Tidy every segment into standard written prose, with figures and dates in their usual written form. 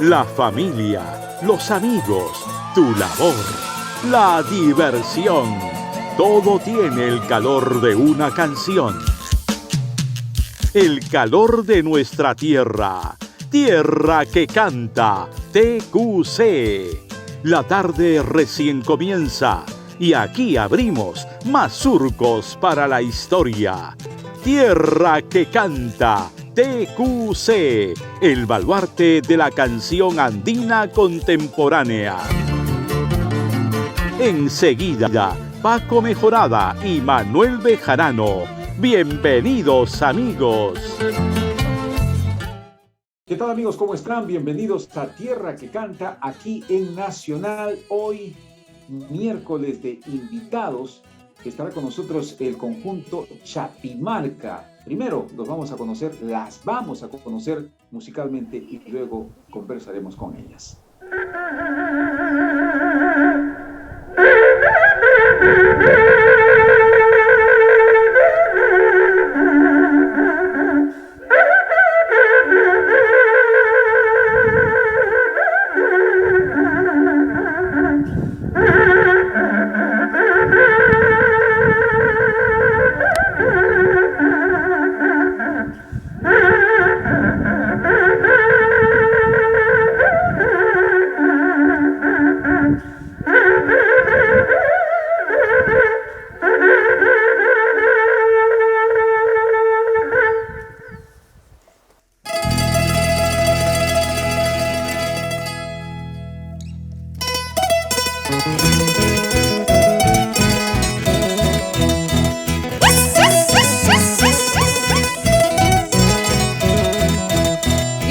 la familia, los amigos, tu labor, la diversión. Todo tiene el calor de una canción. El calor de nuestra tierra, tierra que canta, TQC. La tarde recién comienza y aquí abrimos más surcos para la historia. Tierra que canta, TQC, el baluarte de la canción andina contemporánea. Enseguida, Paco Mejorada y Manuel Bejarano. Bienvenidos, amigos. ¿Qué tal, amigos? ¿Cómo están? Bienvenidos a Tierra que Canta aquí en Nacional. Hoy, miércoles de invitados, estará con nosotros el conjunto Chapimarca. Primero las vamos a conocer musicalmente y luego conversaremos con ellas.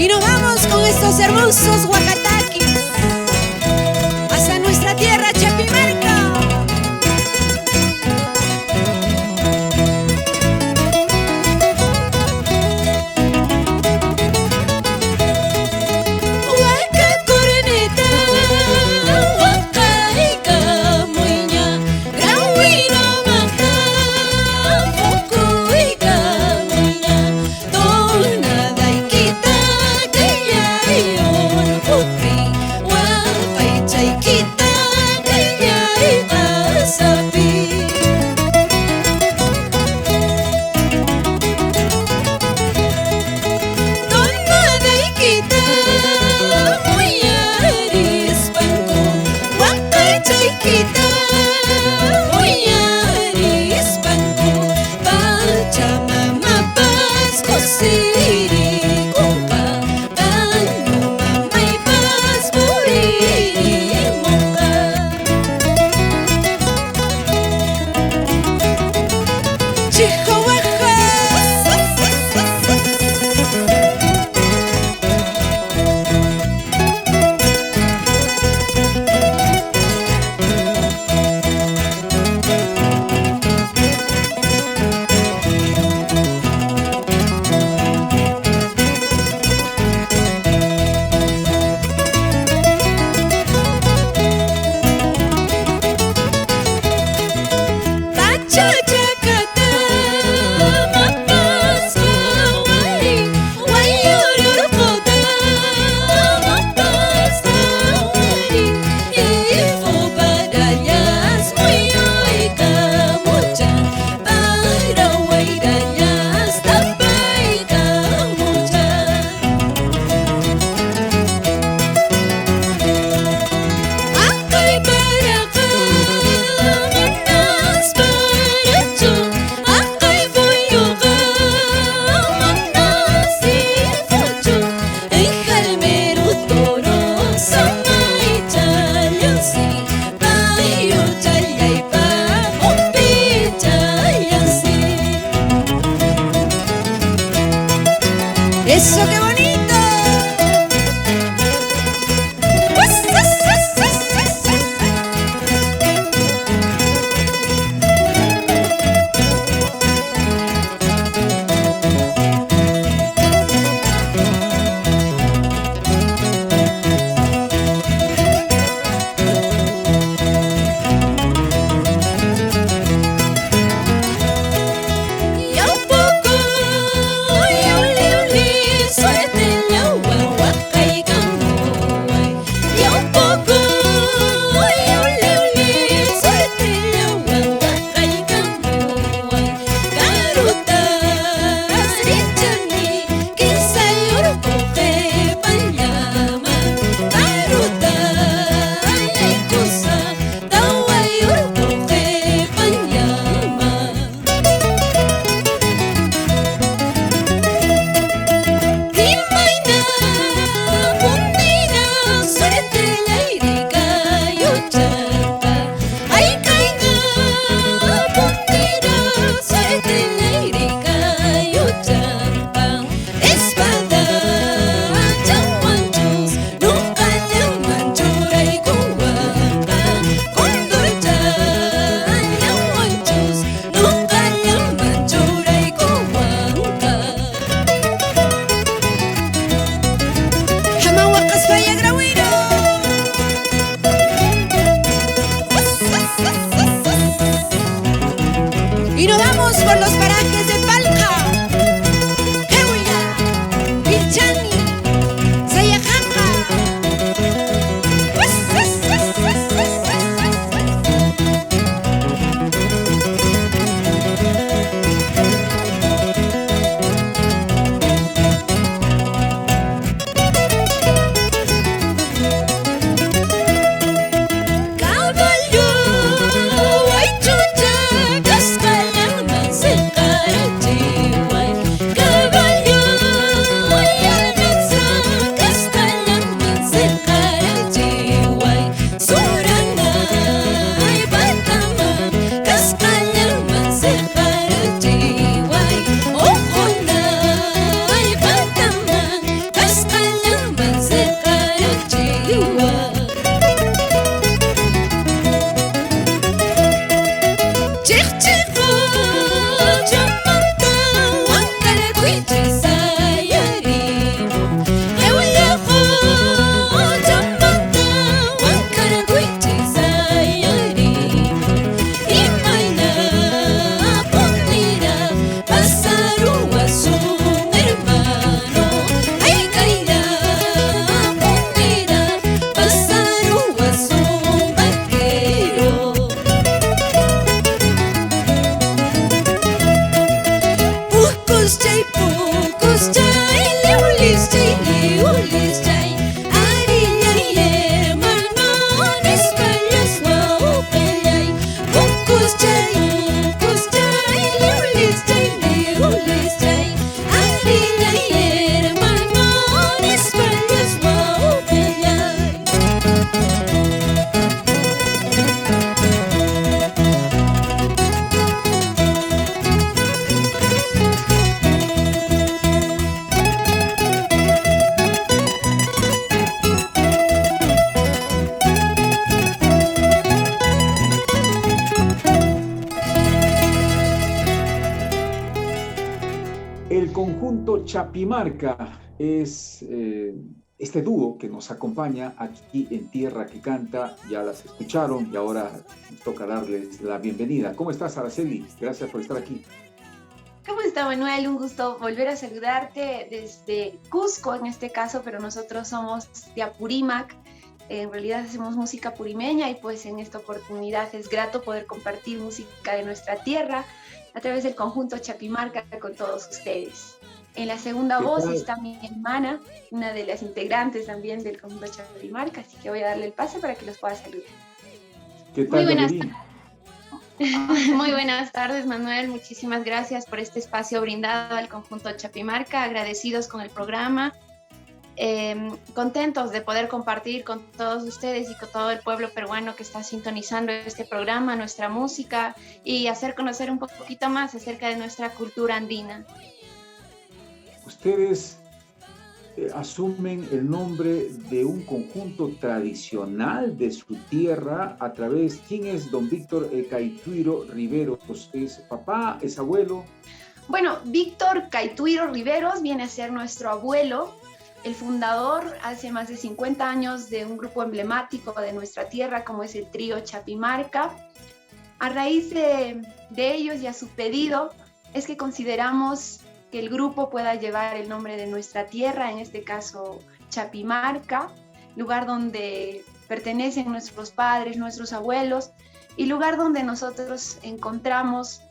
Y nos vamos con estos hermosos huacataquis hacia nuestra tierra Chapimarca. Huacasfaya Grauino. Y nos vamos por los parajes de Palca, Heuya, Vilchani, Sayajaca. Chapimarca es este dúo que nos acompaña aquí en Tierra que Canta. Ya las escucharon y ahora nos toca darles la bienvenida. ¿Cómo estás, Araceli? Gracias por estar aquí. ¿Cómo está, Manuel? Un gusto volver a saludarte desde Cusco en este caso, pero nosotros somos de Apurímac. En realidad hacemos música purimeña y pues en esta oportunidad es grato poder compartir música de nuestra tierra a través del conjunto Chapimarca con todos ustedes. En la segunda voz está mi hermana, una de las integrantes también del conjunto Chapimarca, así que voy a darle el pase para que los pueda saludar. ¿Qué tal, Muy buenas tardes, Manuel. Muchísimas gracias por este espacio brindado al conjunto Chapimarca. Agradecidos con el programa. Contentos de poder compartir con todos ustedes y con todo el pueblo peruano que está sintonizando este programa, nuestra música y hacer conocer un poquito más acerca de nuestra cultura andina. Ustedes asumen el nombre de un conjunto tradicional de su tierra a través. ¿Quién es don Víctor Caituiro Riveros? ¿Es papá? ¿Es abuelo? Bueno, Víctor Caituiro Riveros viene a ser nuestro abuelo, el fundador hace más de 50 años de un grupo emblemático de nuestra tierra como es el trío Chapimarca. A raíz de ellos y a su pedido es que consideramos que el grupo pueda llevar el nombre de nuestra tierra, en este caso Chapimarca, lugar donde pertenecen nuestros padres, nuestros abuelos, y lugar donde nosotros encontramos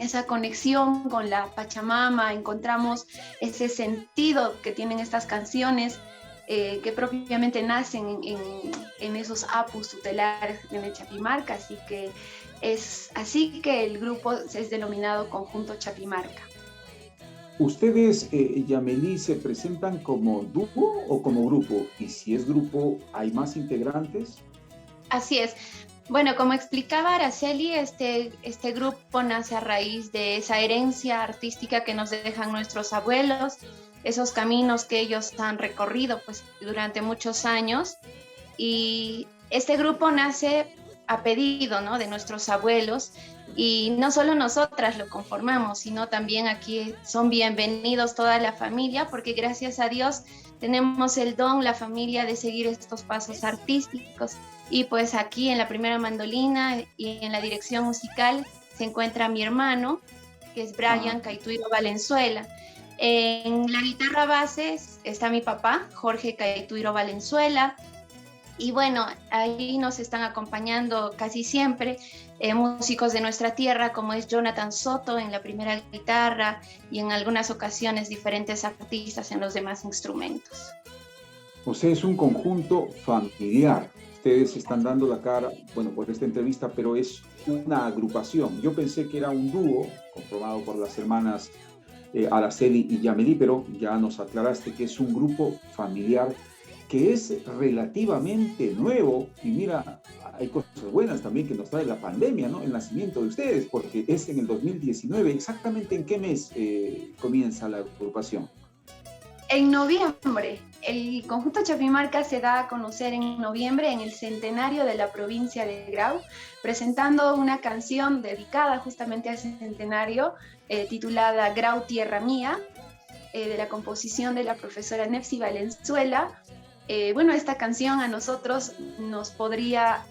esa conexión con la Pachamama, encontramos ese sentido que tienen estas canciones que propiamente nacen en esos apus tutelares en el Chapimarca, así que es así que el grupo es denominado Conjunto Chapimarca. ¿Ustedes, Yamelí, se presentan como dúo o como grupo? Y si es grupo, ¿hay más integrantes? Así es. Bueno, como explicaba Araceli, este grupo nace a raíz de esa herencia artística que nos dejan nuestros abuelos, esos caminos que ellos han recorrido pues, durante muchos años. Y este grupo nace a pedido, ¿no?, de nuestros abuelos. Y no solo nosotras lo conformamos, sino también aquí son bienvenidos toda la familia, porque gracias a Dios tenemos el don, la familia, de seguir estos pasos artísticos. Y pues aquí en la primera mandolina y en la dirección musical se encuentra mi hermano, que es Brian Caituiro Valenzuela. En la guitarra base está mi papá, Jorge Caituiro Valenzuela. Y bueno, ahí nos están acompañando casi siempre músicos de nuestra tierra, como es Jonathan Soto en la primera guitarra y en algunas ocasiones diferentes artistas en los demás instrumentos. O sea, es un conjunto familiar. Ustedes están dando la cara, bueno, por esta entrevista, pero es una agrupación. Yo pensé que era un dúo, conformado por las hermanas Araceli y Yameli, pero ya nos aclaraste que es un grupo familiar que es relativamente nuevo. Y mira, hay cosas buenas también que nos trae la pandemia, ¿no? El nacimiento de ustedes, porque es en el 2019. ¿Exactamente en qué mes comienza la agrupación? En noviembre. El conjunto Chapimarca se da a conocer en noviembre, en el centenario de la provincia de Grau, presentando una canción dedicada justamente a ese centenario, titulada Grau Tierra Mía, de la composición de la profesora Nepsi Valenzuela. Bueno, esta canción a nosotros nos podría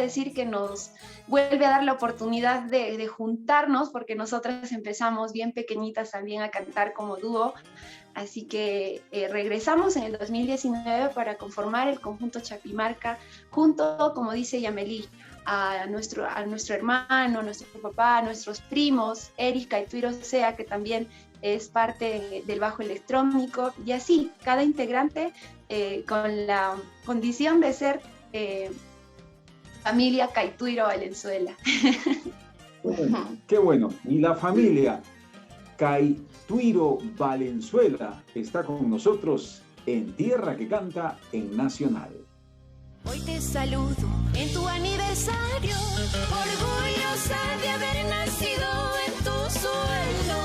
decir que nos vuelve a dar la oportunidad de juntarnos, porque nosotras empezamos bien pequeñitas también a cantar como dúo. Así que regresamos en el 2019 para conformar el conjunto Chapimarca junto, como dice Yameli, a nuestro hermano, a nuestro papá, a nuestros primos, Eric Caituiro Sea, que también es parte del bajo electrónico, y así, cada integrante con la condición de ser familia Caituiro Valenzuela. Qué bueno. Y la familia Caituiro Valenzuela está con nosotros en Tierra que Canta en Nacional. Hoy te saludo en tu aniversario, orgullosa de haber nacido en tu suelo.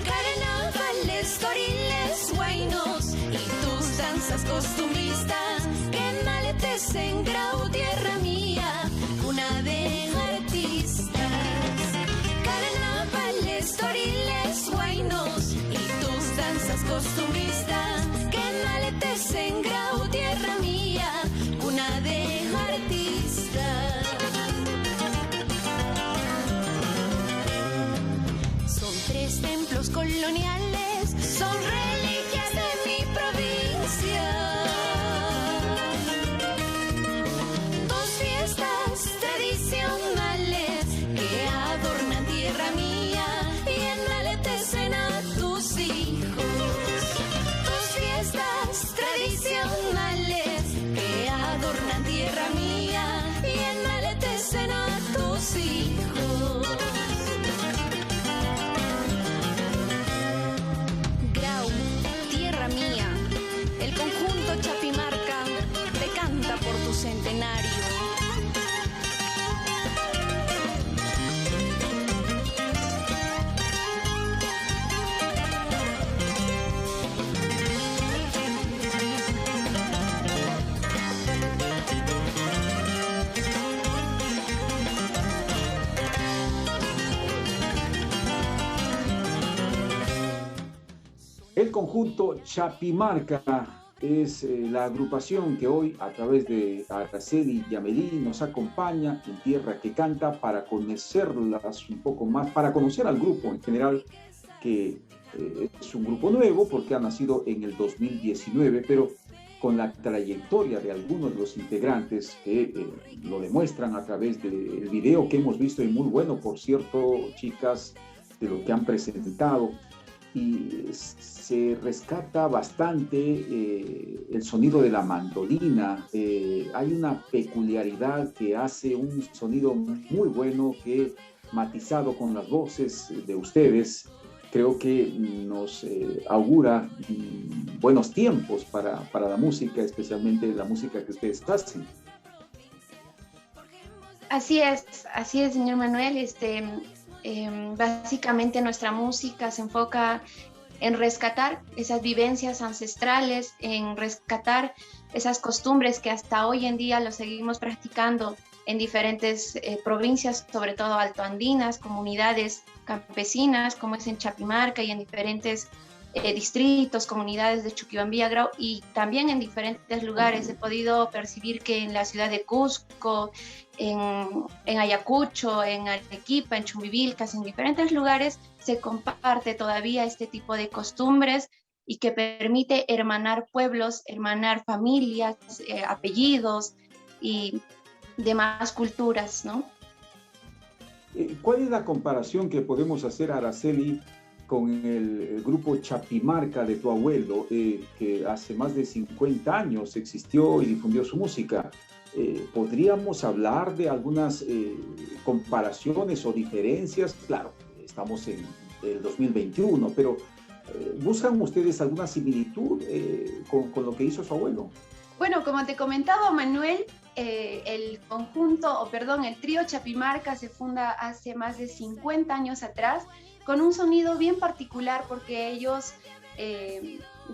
Carnavales, toriles, huaynos y tus danzas costumbristas que enaltecen Grau, tierra mía, cuna de artistas. Carnavales, toriles, huaynos y tus danzas costumbristas que enaltecen Grau, tierra mía, cuna de artistas. Son 3 templos coloniales, son reliquias de mi provincia. 2 fiestas tradicionales que adornan tierra mía y enaltecen a tus hijos. 2 fiestas tradicionales que adornan tierra mía y enaltecen a tus hijos. Grau, tierra mía, el conjunto Chapimarca te canta por tu centenario. El conjunto Chapimarca es la agrupación que hoy, a través de Araceli y Yameli, nos acompaña en Tierra que Canta para conocerlas un poco más, para conocer al grupo en general, que es un grupo nuevo porque ha nacido en el 2019, pero con la trayectoria de algunos de los integrantes que lo demuestran a través del video que hemos visto, y muy bueno, por cierto, chicas, de lo que han presentado. Y se rescata bastante el sonido de la mandolina. Hay una peculiaridad que hace un sonido muy bueno, que matizado con las voces de ustedes, creo que nos augura buenos tiempos para la música, especialmente la música que ustedes hacen. Así es, señor Manuel. Básicamente nuestra música se enfoca en rescatar esas vivencias ancestrales, en rescatar esas costumbres que hasta hoy en día lo seguimos practicando en diferentes provincias, sobre todo altoandinas, comunidades campesinas, como es en Chapimarca y en diferentes distritos, comunidades de Chuquibambilla, Grau, y también en diferentes lugares. He podido percibir que en la ciudad de Cusco, en Ayacucho, en Arequipa, en Chumbivilcas, en diferentes lugares se comparte todavía este tipo de costumbres y que permite hermanar pueblos, hermanar familias, apellidos y demás culturas, ¿no? ¿Cuál es la comparación que podemos hacer, Araceli, con el grupo Chapimarca de tu abuelo, que hace más de 50 años existió y difundió su música? ¿Podríamos hablar de algunas comparaciones o diferencias? Claro, estamos en el 2021, pero ¿buscan ustedes alguna similitud con lo que hizo su abuelo? Bueno, como te comentaba, Manuel, el trío Chapimarca se funda hace más de 50 años atrás, con un sonido bien particular, porque ellos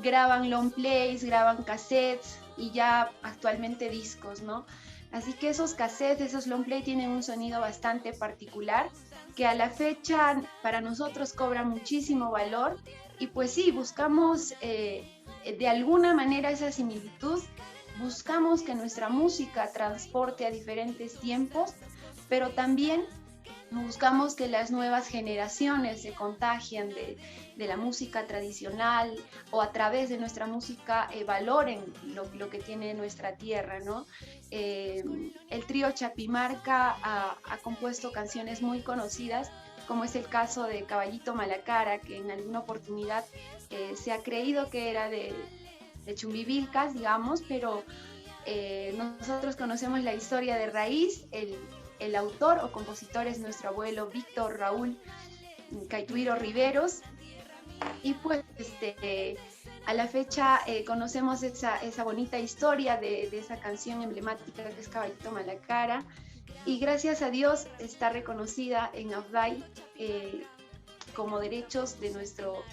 graban long plays, graban cassettes y ya actualmente discos, ¿no? Así que esos cassettes, esos long play tienen un sonido bastante particular, que a la fecha para nosotros cobra muchísimo valor, y pues sí, buscamos de alguna manera esa similitud. Buscamos que nuestra música transporte a diferentes tiempos, pero también buscamos que las nuevas generaciones se contagien de la música tradicional, o a través de nuestra música valoren lo que tiene nuestra tierra, ¿no? El trío Chapimarca ha compuesto canciones muy conocidas, como es el caso de Caballito Malacara, que en alguna oportunidad se ha creído que era de Chumbivilcas, digamos, pero nosotros conocemos la historia de raíz. El autor o compositor es nuestro abuelo Víctor Raúl Caituiro Riveros, y pues a la fecha conocemos esa bonita historia de esa canción emblemática que es Caballito Malacara, y gracias a Dios está reconocida en AFDAI como derechos de nuestro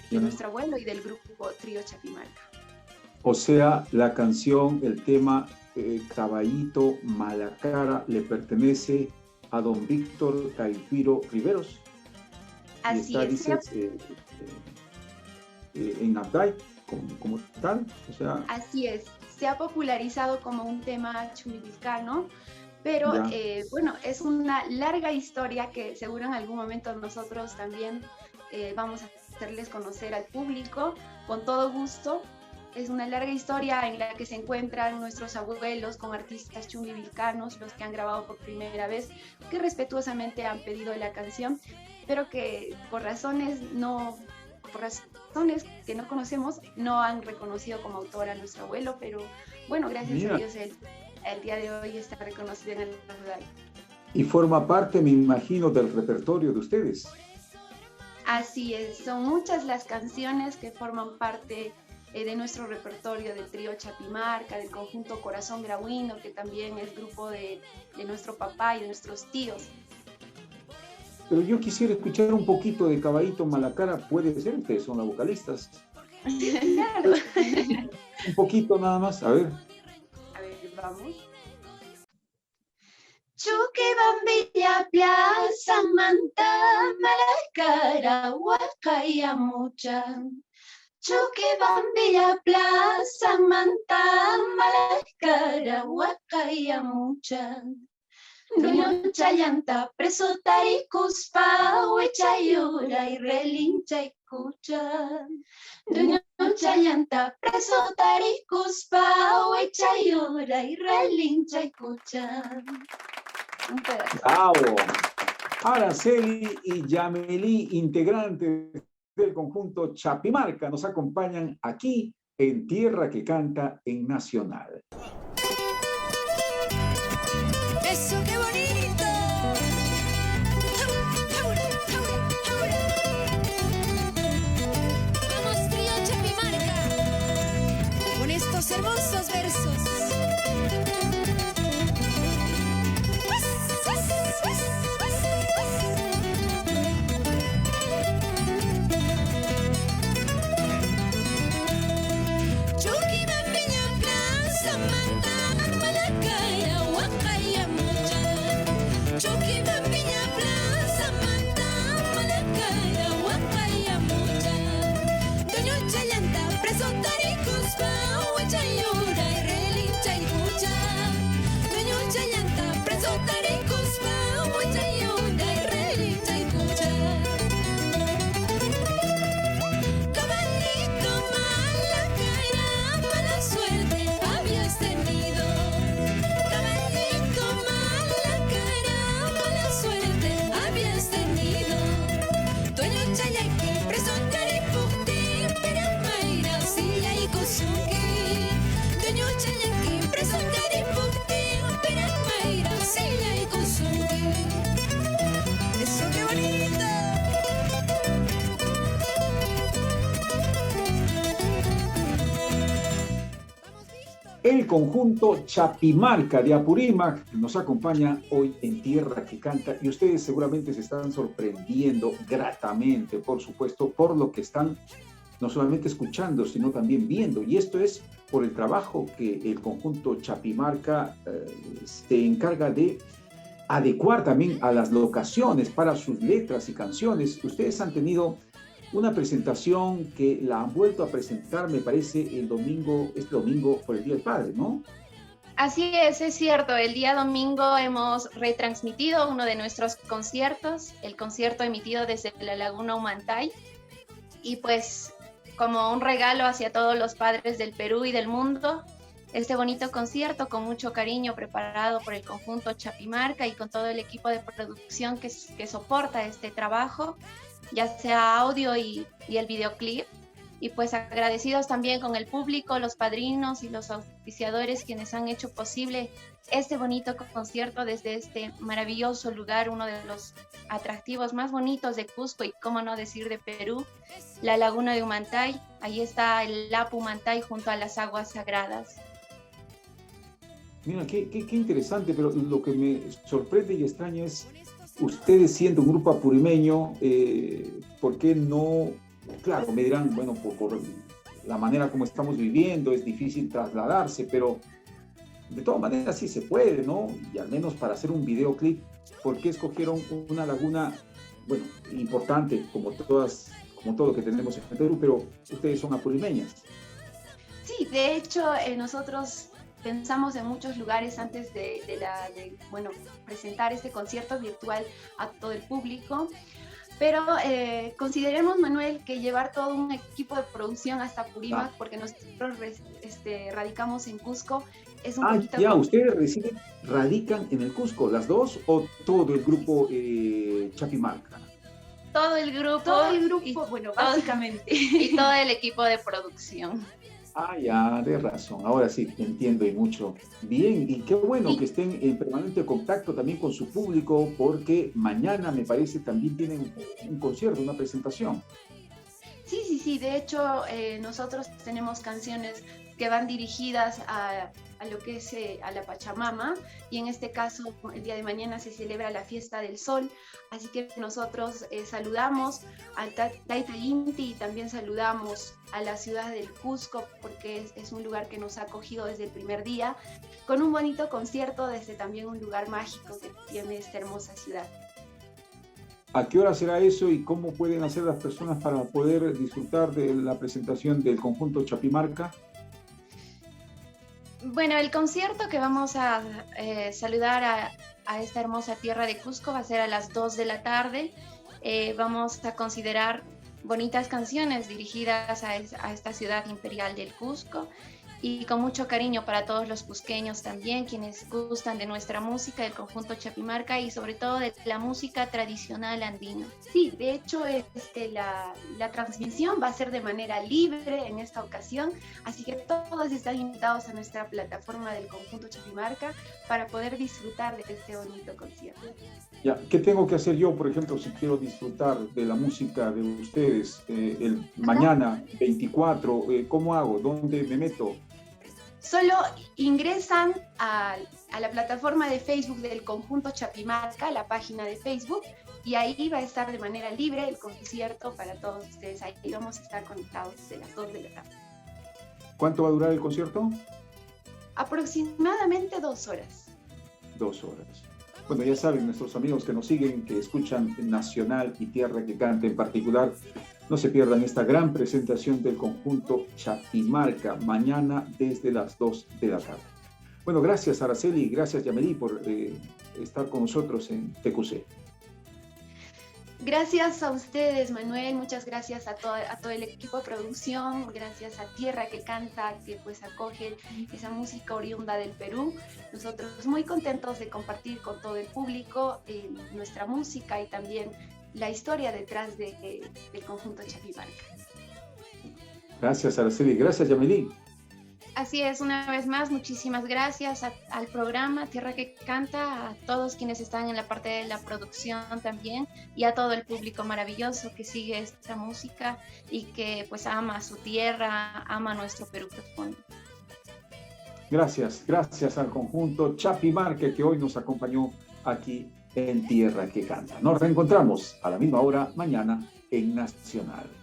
abuelo y del grupo Trío Chapimarca. O sea, la canción, el tema Caballito Malacara le pertenece a don Víctor Caituiro Riveros. Así y está, es. Dices, en AFDAI como tal, o sea... Así es, se ha popularizado como un tema chumbivilcano, pero bueno, es una larga historia que seguro en algún momento nosotros también vamos a hacerles conocer al público con todo gusto. Es una larga historia en la que se encuentran nuestros abuelos con artistas chumbivilcanos, los que han grabado por primera vez, que respetuosamente han pedido la canción, pero que por razones que no conocemos, no han reconocido como autor a nuestro abuelo, pero bueno, gracias a Dios el día de hoy está reconocido en el AFDAI. Y forma parte, me imagino, del repertorio de ustedes. Así es, son muchas las canciones que forman parte de nuestro repertorio del trío Chapimarca, del conjunto Corazón Grauino, que también es grupo de nuestro papá y de nuestros tíos. Pero yo quisiera escuchar un poquito de Caballito Malacara, puede ser, ustedes son las vocalistas. Claro. Un poquito nada más, a ver. A ver, vamos. Chuquibambilla, Plaza Manta, Malacara, Huacaya Mucha. Chuquibambilla, Plaza Manta, Malacara, Huacaya Mucha. Duño Chayanta, preso Taricuspa, Huechayura y relincha y cucha. Duño Chayanta, preso Taricuspa, Huechayura y relincha y cucha. Un pedazo. ¡Bravo! Araceli y Yamelí, integrantes del conjunto Chapimarca, nos acompañan aquí en Tierra que Canta en Nacional. ¡Eso, qué bonito! ¡Vamos, trío Chapimarca! Con estos hermosos versos. Chuquibambilla, Plaza Manta, el conjunto Chapimarca de Apurímac, que nos acompaña hoy en Tierra que Canta, y ustedes seguramente se están sorprendiendo gratamente, por supuesto, por lo que están no solamente escuchando, sino también viendo, y esto es por el trabajo que el conjunto Chapimarca se encarga de adecuar también a las locaciones para sus letras y canciones. Ustedes han tenido una presentación que la han vuelto a presentar, me parece, este domingo por el Día del Padre, ¿no? Así es cierto. El día domingo hemos retransmitido uno de nuestros conciertos, el concierto emitido desde la Laguna Humantay, y pues como un regalo hacia todos los padres del Perú y del mundo, este bonito concierto con mucho cariño preparado por el conjunto Chapimarca y con todo el equipo de producción que soporta este trabajo, ya sea audio y el videoclip. Y pues agradecidos también con el público, los padrinos y los auspiciadores quienes han hecho posible este bonito concierto desde este maravilloso lugar, uno de los atractivos más bonitos de Cusco y cómo no decir de Perú, la Laguna de Humantay. Ahí está el Lapu Humantay junto a las aguas sagradas. Mira, qué interesante, pero lo que me sorprende y extraña es, ustedes siendo un grupo apurimeño, ¿por qué no? Claro, me dirán, bueno, por la manera como estamos viviendo es difícil trasladarse, pero de todas maneras sí se puede, ¿no? Y al menos para hacer un videoclip, ¿por qué escogieron una laguna, bueno, importante como todo lo que tenemos en Perú, pero ustedes son apurimeñas? Sí, de hecho, nosotros pensamos en muchos lugares antes de presentar este concierto virtual a todo el público. Pero consideremos, Manuel, que llevar todo un equipo de producción hasta Apurímac, porque nosotros radicamos en Cusco, es un poquito... Ya, ¿ustedes radican en el Cusco, las dos, o todo el grupo Chapimarca? Todo el grupo, bueno, básicamente. Y todo el equipo de producción. Ya, de razón. Ahora sí, entiendo y mucho. Bien, y qué bueno que estén en permanente contacto también con su público, porque mañana, me parece, también tienen un concierto, una presentación. Sí. De hecho, nosotros tenemos canciones que van dirigidas a lo que es a la Pachamama, y en este caso el día de mañana se celebra la Fiesta del Sol, así que nosotros saludamos al Taita Inti y también saludamos a la ciudad del Cusco, porque es un lugar que nos ha acogido desde el primer día, con un bonito concierto desde también un lugar mágico que tiene esta hermosa ciudad. ¿A qué hora será eso y cómo pueden hacer las personas para poder disfrutar de la presentación del conjunto Chapimarca? Bueno, el concierto que vamos a saludar a esta hermosa tierra de Cusco va a ser a las 2 de la tarde. Vamos a considerar bonitas canciones dirigidas a esta ciudad imperial del Cusco, y con mucho cariño para todos los cusqueños también, quienes gustan de nuestra música, del conjunto Chapimarca y sobre todo de la música tradicional andina. Sí, de hecho la transmisión va a ser de manera libre en esta ocasión, así que todos están invitados a nuestra plataforma del conjunto Chapimarca para poder disfrutar de este bonito concierto. Ya, ¿qué tengo que hacer yo, por ejemplo, si quiero disfrutar de la música de ustedes mañana 24? ¿Cómo hago? ¿Dónde me meto? Solo ingresan a la plataforma de Facebook del conjunto Chapimarca, la página de Facebook, y ahí va a estar de manera libre el concierto para todos ustedes. Ahí vamos a estar conectados desde las 2 de la tarde. ¿Cuánto va a durar el concierto? Aproximadamente 2 horas. 2 horas. Bueno, ya saben, nuestros amigos que nos siguen, que escuchan Nacional y Tierra que Canta en particular, no se pierdan esta gran presentación del conjunto Chapimarca mañana desde las 2 de la tarde. Bueno, gracias Araceli, gracias Yameli por estar con nosotros en TQC. Gracias a ustedes, Manuel, muchas gracias a todo el equipo de producción, gracias a Tierra que Canta, que pues acoge esa música oriunda del Perú. Nosotros muy contentos de compartir con todo el público nuestra música y también la historia detrás del conjunto Chapimarca. Gracias Araceli, gracias Yameli. Así es, una vez más, muchísimas gracias al programa Tierra que Canta, a todos quienes están en la parte de la producción también, y a todo el público maravilloso que sigue esta música y que pues ama su tierra, ama nuestro Perú profundo. Gracias, gracias al conjunto Chapimarca que hoy nos acompañó aquí en Tierra que Canta. Nos reencontramos a la misma hora mañana en Nacional.